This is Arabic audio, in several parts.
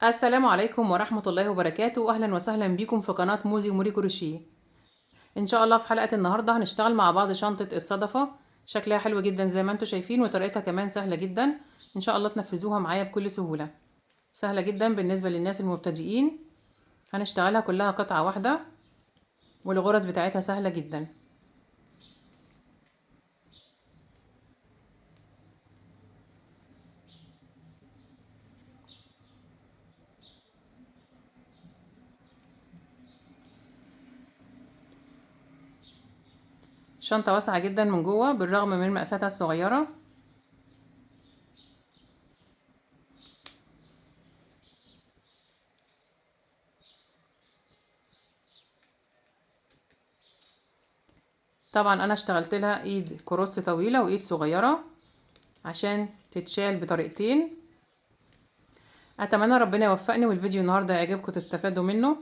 السلام عليكم ورحمة الله وبركاته، أهلا وسهلا بكم في قناة موزي وموري كروشيه. إن شاء الله في حلقة النهاردة هنشتغل مع بعض شنطة الصدفة. شكلها حلو جدا زي ما انتوا شايفين، وطريقتها كمان سهلة جدا. إن شاء الله تنفذوها معايا بكل سهولة. سهلة جدا بالنسبة للناس المبتدئين. هنشتغلها كلها قطعة واحدة، والغرز بتاعتها سهلة جدا. شنطة واسعة جدا من جوه بالرغم من مقاساتها الصغيرة. طبعا أنا اشتغلت لها إيد كروس طويلة وإيد صغيرة عشان تتشال بطريقتين. اتمنى ربنا يوفقني والفيديو النهارده يعجبكم تستفادوا منه.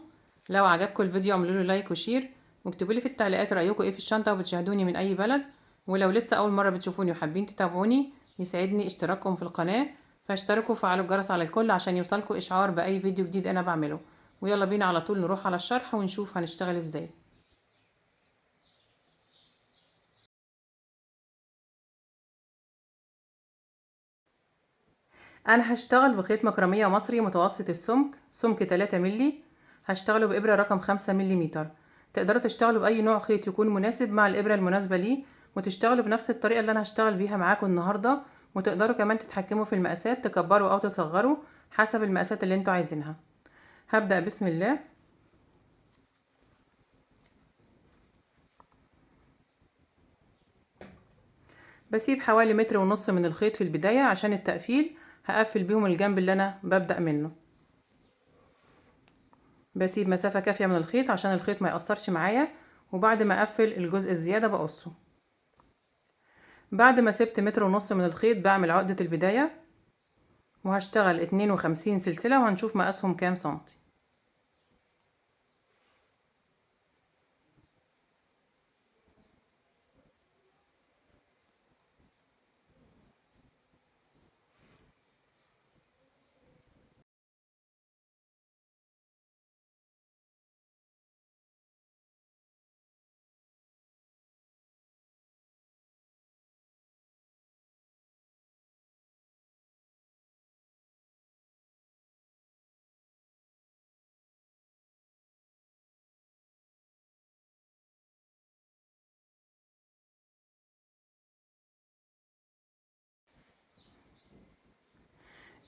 لو عجبكم الفيديو اعملوا له لايك وشير، واكتبوا لي في التعليقات رايكم ايه في الشنطه، وبتشاهدوني من اي بلد. ولو لسه اول مره بتشوفوني وحابين تتابعوني، يسعدني اشتراككم في القناه. فاشتركوا وفعلوا الجرس على الكل عشان يوصلكم اشعار باي فيديو جديد انا بعمله. ويلا بينا على طول نروح على الشرح ونشوف هنشتغل ازاي. انا هشتغل بخيط مكرمية مصري متوسط السمك، سمك 3 مللي. هشتغله بإبرة رقم 5 مليمتر. تقدروا تشتغلوا بأي نوع خيط يكون مناسب مع الإبرة المناسبة ليه، وتشتغلوا بنفس الطريقة اللي انا هشتغل بيها معاكم النهاردة. وتقدروا كمان تتحكموا في المقاسات، تكبروا او تصغروا حسب المقاسات اللي انتوا عايزينها. هبدأ بسم الله. بسيب حوالي متر ونص من الخيط في البداية عشان التقفيل. هقفل بيهم الجنب اللي انا ببدأ منه. بسيب مسافة كافية من الخيط عشان الخيط ما يقصرش معايا. وبعد ما اقفل الجزء الزيادة بقصه. بعد ما سبت متر ونص من الخيط بعمل عقدة البداية، وهشتغل 52 سلسلة وهنشوف مقاسهم كام سنتي.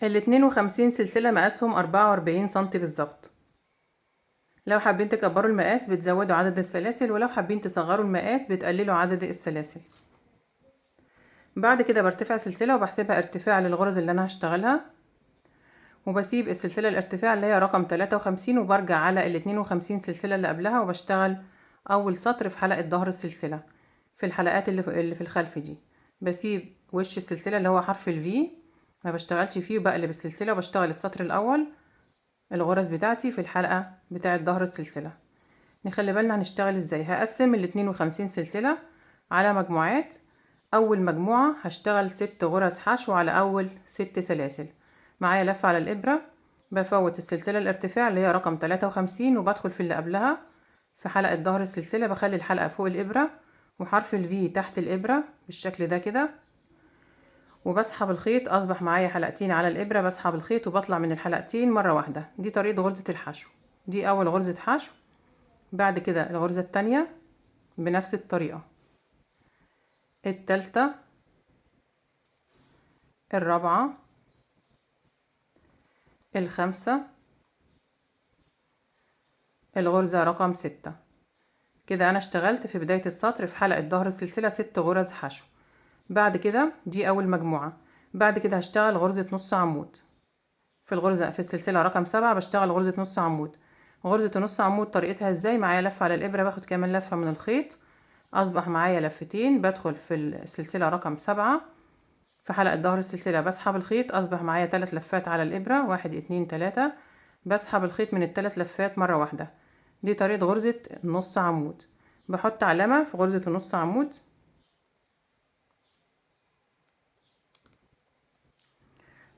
ال 52 سلسلة مقاسهم 44 سنتي بالظبط. لو حابين تكبروا المقاس بتزودوا عدد السلاسل، ولو حابين تصغروا المقاس بتقللوا عدد السلاسل. بعد كده برتفع سلسلة وبحسبها ارتفاع للغرز اللي انا هشتغلها، وبسيب السلسلة الارتفاع اللي هي رقم 53 وبرجع على ال 52 سلسلة اللي قبلها وبشتغل اول سطر في حلقة ظهر السلسلة. في الحلقات اللي في الخلف دي بسيب وش السلسلة اللي هو حرف الفي، ما بشتغلش فيه، وبقلب السلسلة وبشتغل السطر الاول الغرز بتاعتي في الحلقة بتاعة ظهر السلسلة. نخلي بالنا هنشتغل ازاي. هقسم ال 52 سلسلة على مجموعات. اول مجموعة هشتغل 6 غرز حشو على اول 6 سلاسل. معايا لفة على الابرة، بفوت السلسلة الارتفاع اللي هي رقم 53 وبدخل في اللي قبلها في حلقة ظهر السلسلة. بخلي الحلقة فوق الابرة وحرف الفي تحت الابرة بالشكل ده كده، وبسحب الخيط. اصبح معايا حلقتين على الابرة، بسحب الخيط وبطلع من الحلقتين مرة واحدة. دي طريقة غرزة الحشو. دي اول غرزة حشو. بعد كده الغرزة التانية بنفس الطريقة، التالتة، الرابعة، الخامسة، الغرزة رقم 6. كده انا اشتغلت في بداية السطر في حلقة ظهر السلسلة 6 غرز حشو. بعد كده دي اول مجموعة. بعد كده هشتغل غرزة نص عمود. في السلسلة رقم 7 بشتغل غرزة نص عمود. غرزة نص عمود طريقتها ازاي؟ معايا لفة على الابرة، باخد كمان لفة من الخيط. اصبح معايا لفتين. بدخل في السلسلة رقم 7 في حلقة ظهر السلسلة، بسحب الخيط. اصبح معايا 3 لفات على الابرة، 1 2 3. بسحب الخيط من ال3 لفات مرة واحدة. دي طريقة غرزة نص عمود. بحط علامة في غرزة النص عمود.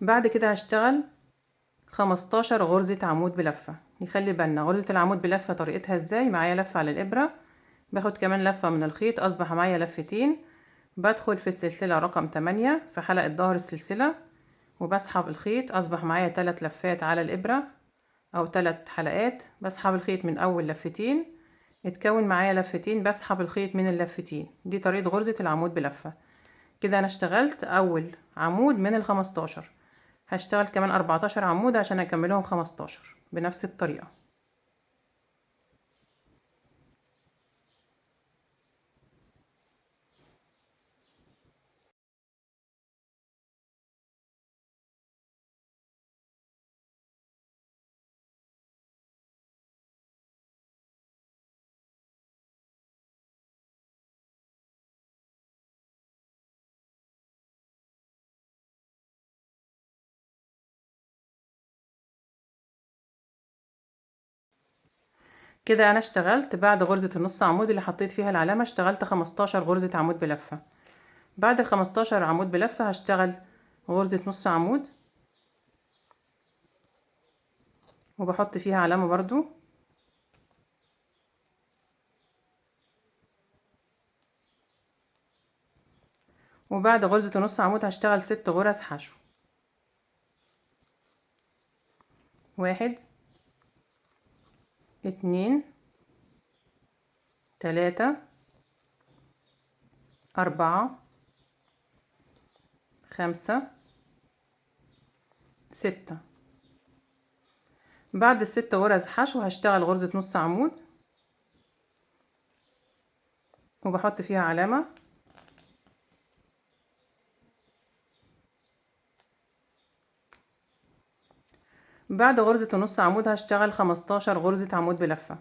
بعد كده هشتغل 15 غرزة عمود بلفة. نخلي بالنا غرزة العمود بلفة طريقتها ازاي. معايا لفة على الإبرة، باخد كمان لفة من الخيط، أصبح معايا لفتين. بدخل في السلسلة رقم 8 في حلقة ظهر السلسلة وبسحب الخيط، أصبح معايا 3 لفات على الإبرة أو 3 حلقات. بسحب الخيط من أول لفتين، اتكون معايا لفتين، بسحب الخيط من اللفتين. دي طريقة غرزة العمود بلفة. كده أنا اشتغلت أول عمود من ال15، هشتغل كمان 14 عمود عشان أكملهم 15 بنفس الطريقة. كده انا اشتغلت بعد غرزة النص عمود اللي حطيت فيها العلامة، اشتغلت 15 غرزة عمود بلفة. بعد ال 15 عمود بلفة هشتغل غرزة نص عمود وبحط فيها علامة برضو. وبعد غرزة نص عمود هشتغل 6 غرز حشو. 1 2 3 4 5 6. بعد ال6 غرز حشو هشتغل غرزة نص عمود وبحط فيها علامة. بعد غرزة نص عمود هشتغل 15 غرزة عمود بلفة.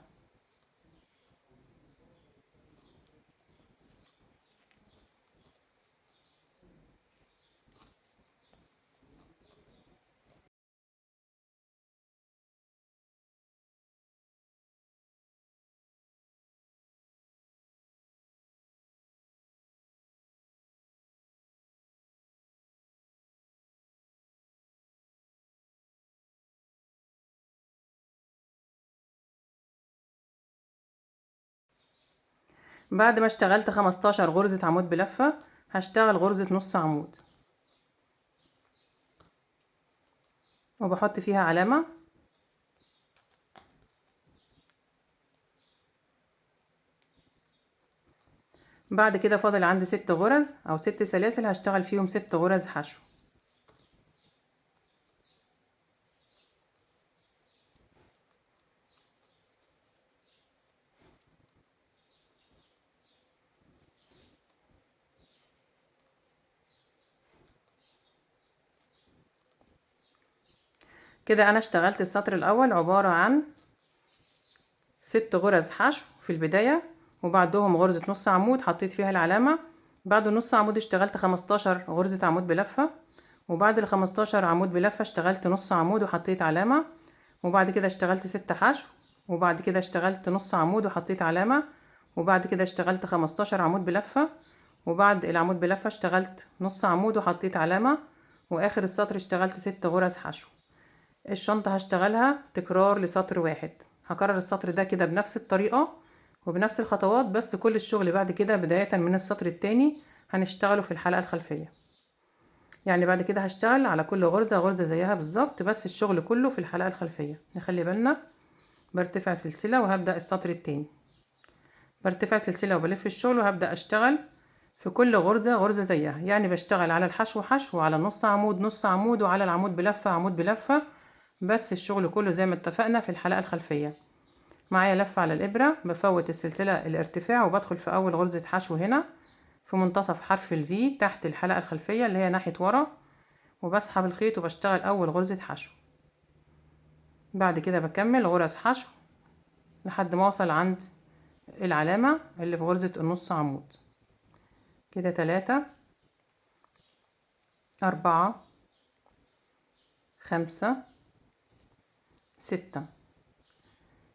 بعد ما اشتغلت 15 غرزة عمود بلفة هشتغل غرزة نص عمود وبحط فيها علامة. بعد كده فاضل عندي 6 غرز او 6 سلاسل هشتغل فيهم 6 غرز حشو. كده انا اشتغلت السطر الاول عبارة عن 6 غرز حشو في البداية وبعدهم غرزة نص عمود حطيت فيها العلامة. بعد النص عمود اشتغلت 15 غرزة عمود بلفة، وبعد ال 15 عمود بلفة اشتغلت نص عمود وحطيت علامة، وبعد كده اشتغلت 6 حشو، وبعد كده اشتغلت نص عمود وحطيت علامة، وبعد كده اشتغلت 15 عمود بلفة، وبعد العمود بلفة اشتغلت نص عمود وحطيت علامة، واخر السطر اشتغلت 6 غرز حشو. الشنطة هشتغلها تكرار لسطر واحد. هكرر السطر ده كده بنفس الطريقة وبنفس الخطوات، بس كل الشغل بعد كده بداية من السطر التاني هنشتغله في الحلقة الخلفية. يعني بعد كده هشتغل على كل غرزة غرزة زيها بالظبط، بس الشغل كله في الحلقة الخلفية. نخلي بالنا، برتفع سلسلة وهبدأ السطر التاني، برتفع سلسلة وبلف الشغل وهبدأ اشتغل في كل غرزة غرزة زيها. يعني بشتغل على الحشو حشو، وعلى نص عمود نص عمود، وعلى العمود بلفة عمود بلفة، بس الشغل كله زي ما اتفقنا في الحلقة الخلفية. معايا لفة على الإبرة، بفوت السلسلة الارتفاع وبدخل في أول غرزة حشو هنا في منتصف حرف الفي تحت الحلقة الخلفية اللي هي ناحية ورا، وبسحب الخيط وبشتغل أول غرزة حشو. بعد كده بكمل غرز حشو لحد ما اوصل عند العلامة اللي في غرزة النص عمود. كده 3 4 5 6.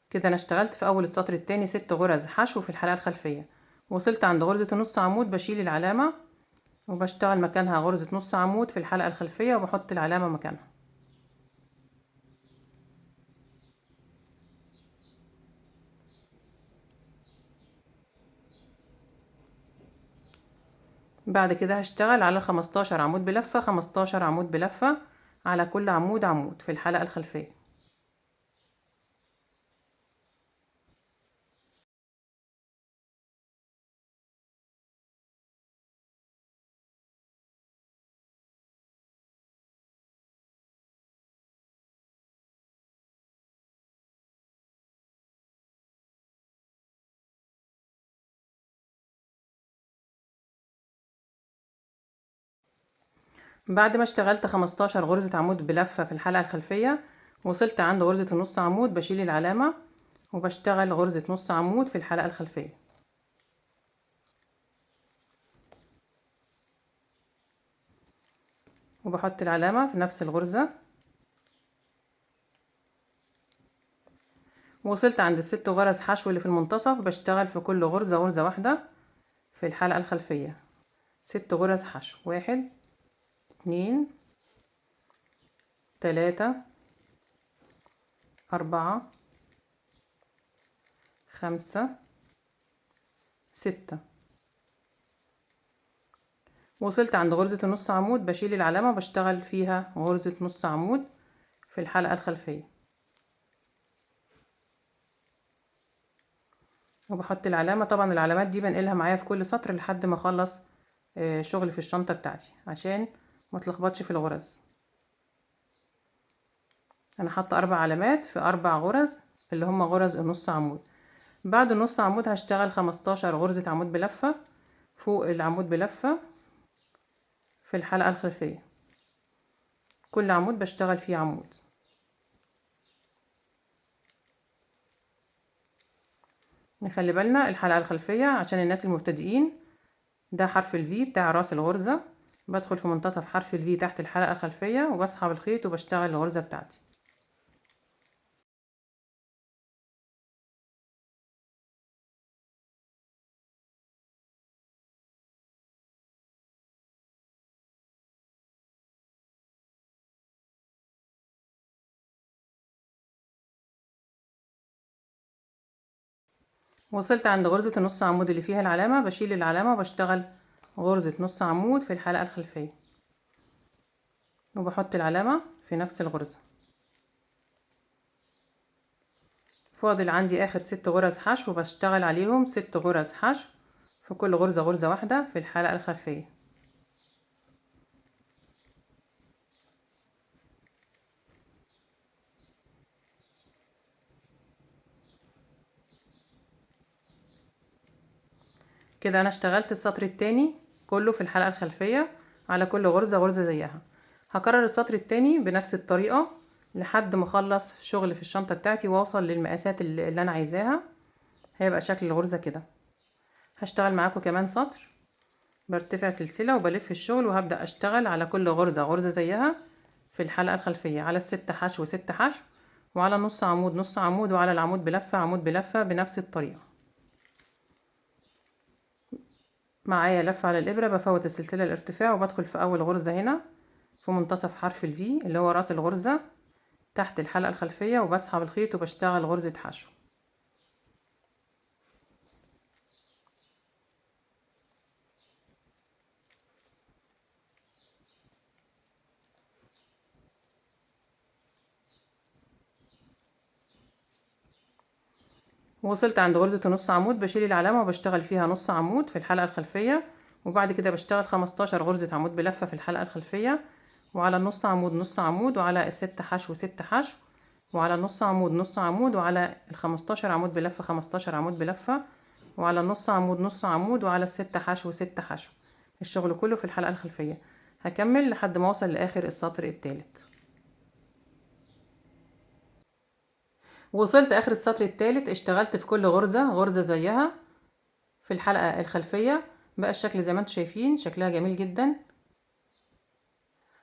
كده انا اشتغلت في اول السطر التاني 6 غرز حشو في الحلقة الخلفية. وصلت عند غرزة النص عمود بشيل العلامة وبشتغل مكانها غرزة نص عمود في الحلقة الخلفية وبحط العلامة مكانها. بعد كده هشتغل على 15 عمود بلفة، 15 عمود بلفة على كل عمود عمود في الحلقة الخلفية. بعد ما اشتغلت 15 غرزة عمود بلفة في الحلقة الخلفية، وصلت عند غرزة النص عمود، بشيل العلامة وبشتغل غرزة نص عمود في الحلقة الخلفية. وبحط العلامة في نفس الغرزة. وصلت عند الست غرز حشو اللي في المنتصف، بشتغل في كل غرزة غرزة واحدة في الحلقة الخلفية. 6 غرز حشو، 1 2 3 4 5 6. وصلت عند غرزة النص عمود، بشيل العلامة وبشتغل فيها غرزة نص عمود في الحلقة الخلفية. وبحط العلامة. طبعا العلامات دي بنقلها معايا في كل سطر لحد ما اخلص شغل في الشنطة بتاعتي عشان ما تلخبطش في الغرز. انا حاطه 4 علامات في 4 غرز اللي هم غرز النص عمود. بعد النص عمود هشتغل 15 غرزة عمود بلفة فوق العمود بلفة في الحلقة الخلفية. كل عمود بشتغل فيه عمود. نخلي بالنا الحلقة الخلفية عشان الناس المبتدئين، ده حرف الفي بتاع راس الغرزة، بدخل في منتصف حرف الفي تحت الحلقة الخلفية وبسحب الخيط وبشتغل الغرزة بتاعتي. وصلت عند غرزة النص عمود اللي فيها العلامة، بشيل العلامة وبشتغل غرزة نص عمود في الحلقة الخلفية وبحط العلامة في نفس الغرزة. فاضل عندي اخر 6 غرز حشو بشتغل عليهم 6 غرز حشو في كل غرزة غرزة واحدة في الحلقة الخلفية. كده انا اشتغلت السطر التاني كله في الحلقة الخلفية على كل غرزة غرزة زيها. هكرر السطر التاني بنفس الطريقة لحد ما اخلص شغل في الشنطة بتاعتي واوصل للمقاسات اللي انا عايزاها. هيبقى شكل الغرزة كده. هشتغل معاكم كمان سطر، برتفع سلسلة وبلف الشغل وهبدأ اشتغل على كل غرزة غرزة زيها في الحلقة الخلفية، على الست حشو ست حشو، وعلى نص عمود نص عمود، وعلى العمود بلفة عمود بلفة بنفس الطريقة. معايا لفة على الإبرة، بفوت السلسلة الارتفاع وبدخل في أول غرزة هنا في منتصف حرف الفي اللي هو رأس الغرزة تحت الحلقة الخلفية، وبسحب الخيط وبشتغل غرزة حشو. وصلت عند غرزة نص عمود، بشيل العلامة وبشتغل فيها نص عمود في الحلقة الخلفية، وبعد كده بشتغل 15 غرزة عمود بلفة في الحلقة الخلفية، وعلى النص عمود نص عمود، وعلى الست حشو ست حشو، وعلى النص عمود نص عمود، وعلى ال15 عمود بلفة 15 عمود بلفة، وعلى النص عمود نص عمود، وعلى الست حشو ست حشو. الشغل كله في الحلقة الخلفية. هكمل لحد ما اوصل لاخر السطر الثالث. وصلت اخر السطر الثالث، اشتغلت في كل غرزة غرزة زيها في الحلقة الخلفية. بقى الشكل زي ما انتم شايفين شكلها جميل جدا.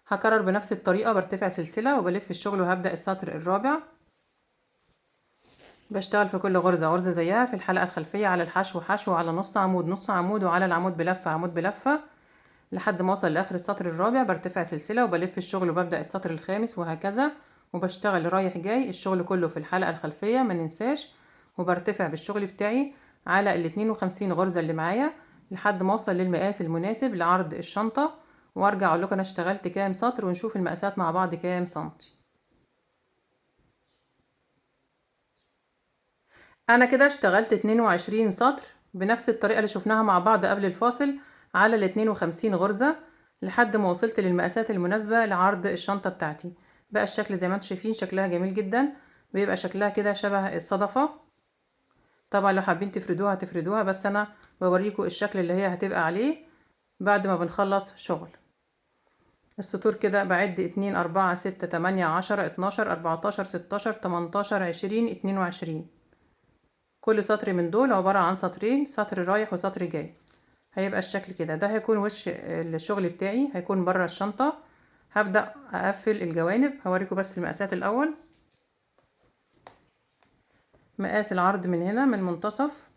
هكرر بنفس الطريقة، برتفع سلسلة وبلف الشغل وهبدأ السطر الرابع. بشتغل في كل غرزة غرزة زيها في الحلقة الخلفية، على الحشو حشو، على نص عمود نص عمود، وعلى العمود بلفة عمود بلفة لحد ما اوصل لاخر السطر الرابع. برتفع سلسلة وبلف الشغل وببدأ السطر الخامس وهكذا، وبشتغل رايح جاي الشغل كله في الحلقة الخلفية ما ننساش. وبرتفع بالشغل بتاعي على ال 52 غرزة اللي معايا لحد ما اوصل للمقاس المناسب لعرض الشنطة، وارجع اقول لكم انا اشتغلت كام سطر ونشوف المقاسات مع بعض كام سنتي. انا كده اشتغلت 22 سطر بنفس الطريقة اللي شفناها مع بعض قبل الفاصل على ال 52 غرزة، لحد ما وصلت للمقاسات المناسبة لعرض الشنطة بتاعتي. بقى الشكل زي ما انتم شايفين شكلها جميل جدا، بيبقى شكلها كده شبه الصدفة. طبعا لو حابين تفردوها تفردوها، بس انا بوريكم الشكل اللي هي هتبقى عليه بعد ما بنخلص شغل. السطور كده بعد 2 4 6 8 10 12 14 16 18 20 22. كل سطر من دول عبارة عن سطرين، سطر رايح وسطر جاي. هيبقى الشكل كده. ده هيكون وش الشغل بتاعي، هيكون بره الشنطة. هبدأ اقفل الجوانب. هوريكم بس المقاسات الاول. مقاس العرض من هنا من منتصف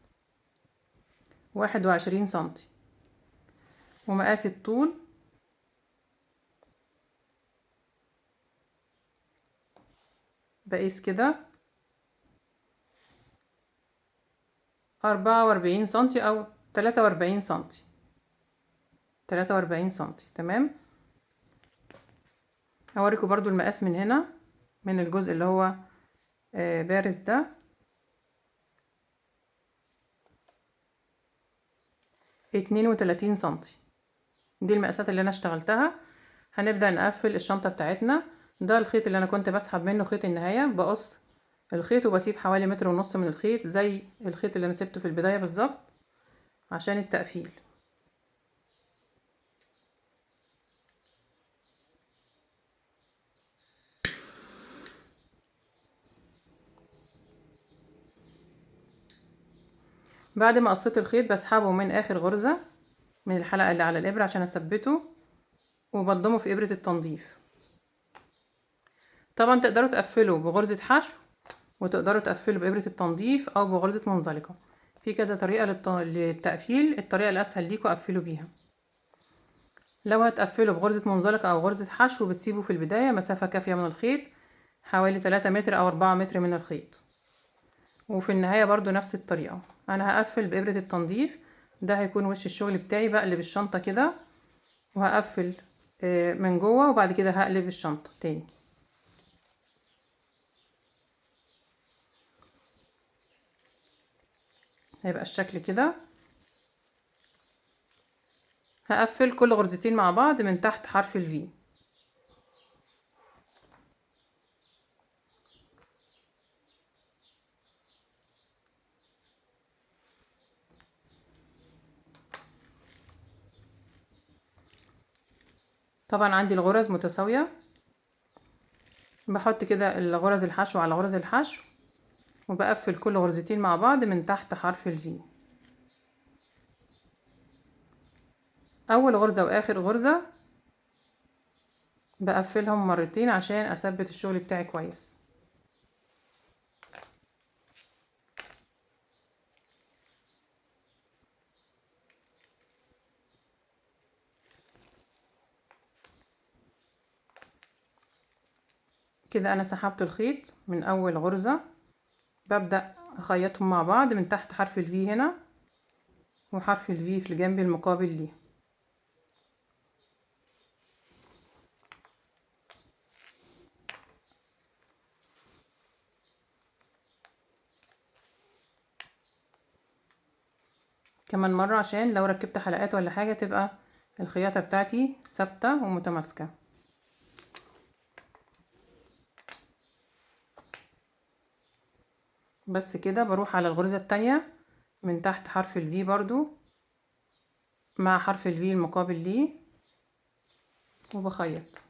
21 سنتي، ومقاس الطول بقيس كده 44 سنتي او 43 سنتي. 43 سنتي تمام. هوريكم برضو المقاس من هنا، من الجزء اللي هو بارز ده 32 سنتي. دي المقاسات اللي انا اشتغلتها. هنبدأ نقفل الشنطة بتاعتنا. ده الخيط اللي انا كنت بسحب منه خيط النهاية. بقص الخيط وبسيب حوالي 1.5 متر من الخيط، زي الخيط اللي انا سبته في البداية بالظبط عشان التقفيل. بعد ما قصيت الخيط بسحبه من اخر غرزة من الحلقة اللي على الابرة عشان اثبته، وبلضمه في ابرة التنظيف. طبعا تقدروا تقفلوا بغرزة حشو، وتقدروا تقفلوا بإبرة التنظيف او بغرزة منزلقة. في كذا طريقة للتقفيل. الطريقة الاسهل ليكوا قفلوا بيها. لو هتقفلوا بغرزة منزلقة او غرزة حشو بتسيبوا في البداية مسافة كافية من الخيط، حوالي 3 متر او 4 متر من الخيط. وفي النهاية برضو نفس الطريقة. انا هقفل بإبرة التنظيف. ده هيكون وش الشغل بتاعي. بقلب الشنطة كده وهقفل من جوه، وبعد كده هقلب الشنطة تاني. هيبقى الشكل كده. هقفل كل غرزتين مع بعض من تحت حرف الفي. طبعا عندي الغرز متساوية. بحط كده الغرز الحشو على غرز الحشو، وبقفل كل غرزتين مع بعض من تحت حرف الفي. اول غرزة واخر غرزة بقفلهم مرتين عشان اثبت الشغل بتاعي كويس. كده انا سحبت الخيط من اول غرزة. ببدأ اخيطهم مع بعض من تحت حرف الفي هنا، وحرف الفي في الجنب المقابل ليه. كمان مرة عشان لو ركبت حلقات ولا حاجة تبقى الخياطة بتاعتي ثابتة ومتماسكة. بس كده بروح على الغرزة التانية من تحت حرف الفي برضو مع حرف الفي المقابل ليه، وبخيط.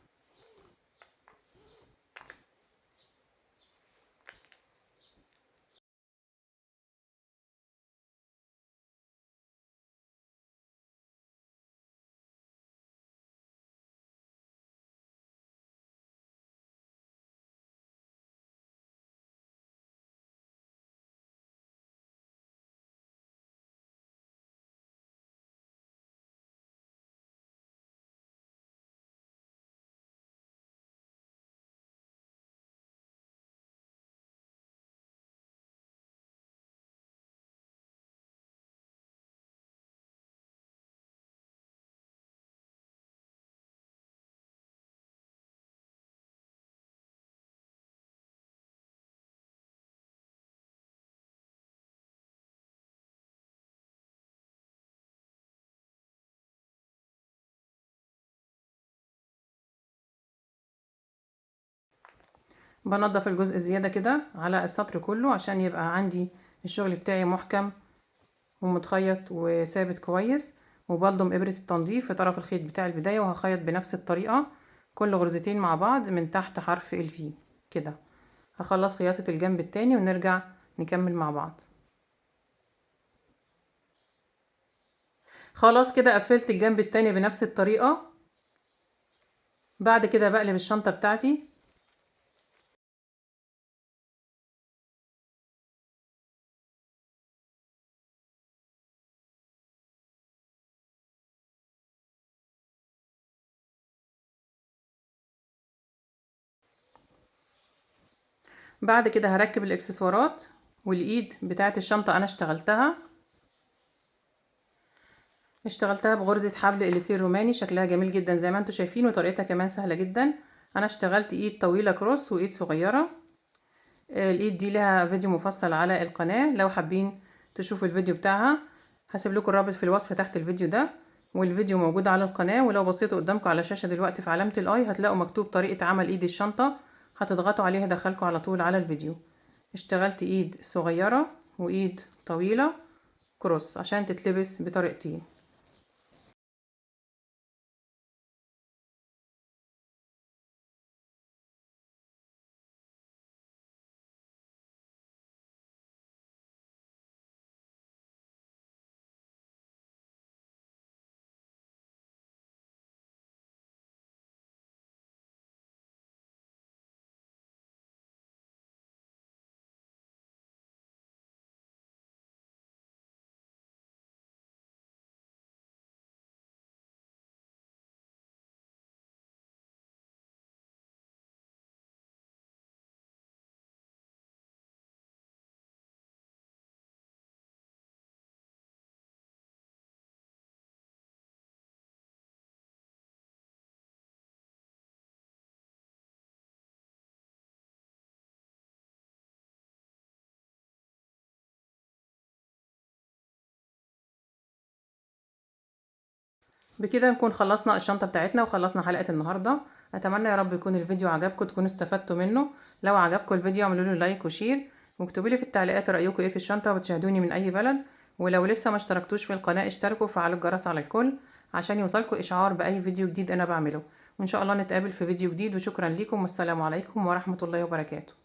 بنضف الجزء الزيادة كده على السطر كله عشان يبقى عندي الشغل بتاعي محكم ومتخيط وثابت كويس. وبلضم ابرة التنظيف في طرف الخيط بتاع البداية، وهخيط بنفس الطريقة كل غرزتين مع بعض من تحت حرف الفي كده. هخلص خياطة الجنب التاني ونرجع نكمل مع بعض. خلاص كده قفلت الجنب التاني بنفس الطريقة. بعد كده بقلب الشنطة بتاعتي. بعد كده هركب الاكسسوارات، والايد بتاعت الشنطة انا اشتغلتها بغرزة حبل اليسير روماني، شكلها جميل جدا زي ما انتوا شايفين، وطريقتها كمان سهلة جدا. انا اشتغلت ايد طويلة كروس وايد صغيرة. الايد دي لها فيديو مفصل على القناة، لو حابين تشوفوا الفيديو بتاعها هسيب لكم الرابط في الوصف تحت الفيديو ده، والفيديو موجود على القناة. ولو بصيتوا قدامكم على الشاشة دلوقتي في علامة الاي هتلاقوا مكتوب طريقة عمل ايد الشنطة، هتضغطوا عليها دخلكم على طول على الفيديو. اشتغلت ايد صغيرة وايد طويلة كروس عشان تتلبس بطريقتين. بكده نكون خلصنا الشنطة بتاعتنا وخلصنا حلقة النهاردة. اتمنى يا رب يكون الفيديو عجبكم، تكونوا استفدتوا منه. لو عجبكم الفيديو اعملوا له لايك وشير، واكتبوا لي في التعليقات رأيكم ايه في الشنطة، وبتشاهدوني من اي بلد. ولو لسه ما اشتركتوش في القناة اشتركوا وفعلوا الجرس على الكل عشان يوصلكم اشعار باي فيديو جديد انا بعمله. وان شاء الله نتقابل في فيديو جديد، وشكرا لكم والسلام عليكم ورحمة الله وبركاته.